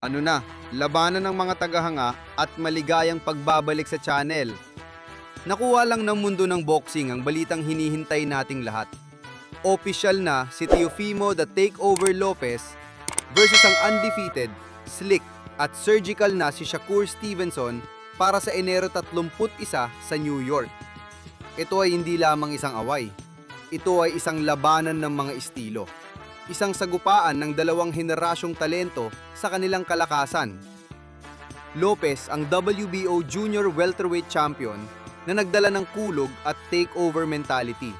Ano na, labanan ng mga tagahanga at maligayang pagbabalik sa channel. Nakuha lang ng mundo ng boxing ang balitang hinihintay nating lahat. Opisyal na si Teofimo The Takeover Lopez versus ang undefeated, slick at surgical na si Shakur Stevenson para sa Enero 31 sa New York. Ito ay hindi lamang isang away. Ito ay isang labanan ng mga estilo. Isang sagupaan ng dalawang henerasyong talento sa kanilang kalakasan. Lopez ang WBO Junior Welterweight Champion na nagdala ng kulog at takeover mentality.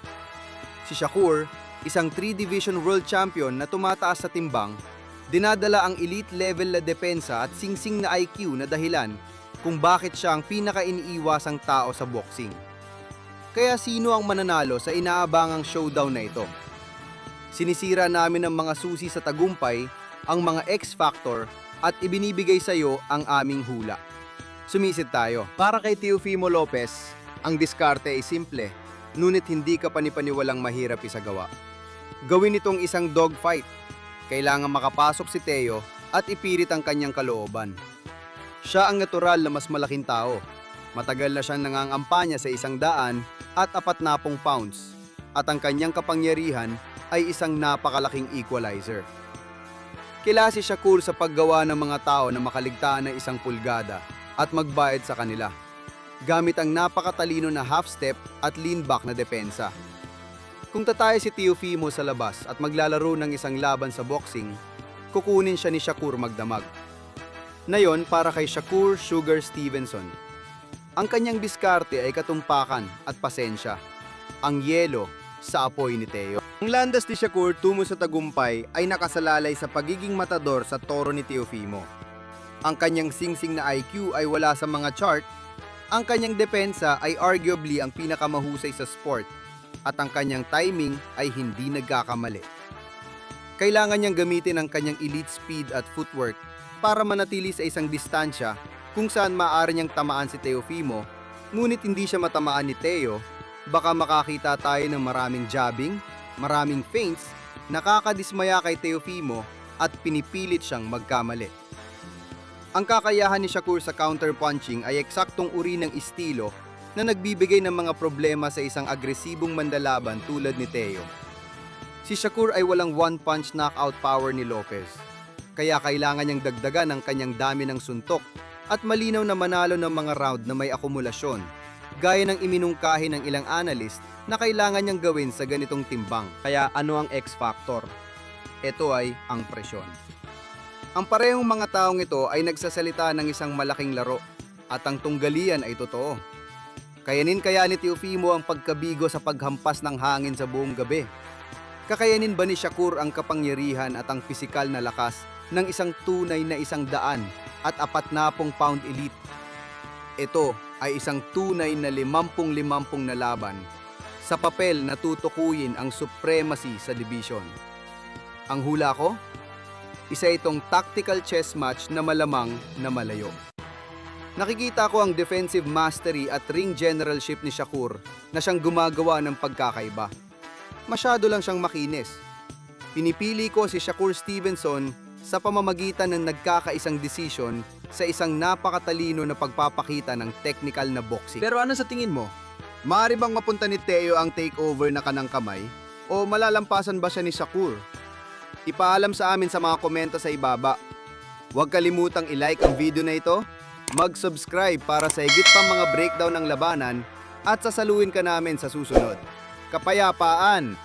Si Shakur, isang 3-division world champion na tumataas sa timbang, dinadala ang elite level na depensa at singsing na IQ na dahilan kung bakit siya ang pinaka-iniiwasang tao sa boxing. Kaya sino ang mananalo sa inaabangang showdown na ito? Sinisira namin ang mga susi sa tagumpay, ang mga X-Factor, at ibinibigay sa iyo ang aming hula. Sumisid tayo. Para kay Teofimo Lopez, ang diskarte ay simple, ngunit hindi ka panipaniwalang mahirap isagawa. Gawin itong isang dogfight. Kailangan makapasok si Teo at ipirit ang kanyang kalooban. Siya ang natural na mas malaking tao. Matagal na siyang nangangampanya sa 100 at 40 pounds, at ang kanyang kapangyarihan ay isang napakalaking equalizer. Kilala si Shakur sa paggawa ng mga tao na makaligtaan ng 1 pulgada at magbayad sa kanila, gamit ang napakatalino na half step at lean back na depensa. Kung tataya si Teofimo sa labas at maglalaro ng isang laban sa boxing, kukunin siya ni Shakur magdamag. Ngayon para kay Shakur Sugar Stevenson. Ang kanyang diskarte ay katumpakan at pasensya. Ang yelo sa apoy ni Teo. Ang landas ni Shakur tungo sa tagumpay ay nakasalalay sa pagiging matador sa toro ni Teofimo. Ang kanyang singsing na IQ ay wala sa mga chart, ang kanyang depensa ay arguably ang pinakamahusay sa sport, at ang kanyang timing ay hindi nagkakamali. Kailangan niyang gamitin ang kanyang elite speed at footwork para manatili sa isang distansya kung saan maaari niyang tamaan si Teofimo, ngunit hindi siya matamaan ni Teo. Baka makakita tayo ng maraming jabbing, maraming feints, nakakadismaya kay Teofimo at pinipilit siyang magkamali. Ang kakayahan ni Shakur sa counterpunching ay eksaktong uri ng estilo na nagbibigay ng mga problema sa isang agresibong mandalaban tulad ni Teo. Si Shakur ay walang one-punch knockout power ni Lopez, kaya kailangan niyang dagdagan ang kanyang dami ng suntok at malinaw na manalo ng mga round na may akumulasyon, gaya ng iminungkahi ng ilang analyst na kailangan niyang gawin sa ganitong timbang. Kaya ano ang X-Factor? Ito ay ang presyon. Ang parehong mga taong ito ay nagsasalita ng isang malaking laro, at ang tunggalian ay totoo. Kayanin kaya ni Teofimo ang pagkabigo sa paghampas ng hangin sa buong gabi? Kakayanin ba ni Shakur ang kapangyarihan at ang pisikal na lakas ng isang tunay na 100 at 40 pound elite? Ito ay isang tunay na 50-50 na laban sa papel na tutukuyin ang supremacy sa division. Ang hula ko? Isa itong tactical chess match na malamang na malayo. Nakikita ko ang defensive mastery at ring generalship ni Shakur na siyang gumagawa ng pagkakaiba. Masyado lang siyang makinis. Pinipili ko si Shakur Stevenson sa pamamagitan ng nagkakaisang desisyon sa isang napakatalino na pagpapakita ng technical na boxing. Pero ano sa tingin mo? Maaari bang mapunta ni Teo ang takeover na kanang kamay? O malalampasan ba siya ni Shakur? Ipaalam sa amin sa mga komento sa ibaba. Huwag kalimutang i-like ang video na ito, mag-subscribe para sa higit pang mga breakdown ng labanan, at sasaluhin ka namin sa susunod. Kapayapaan!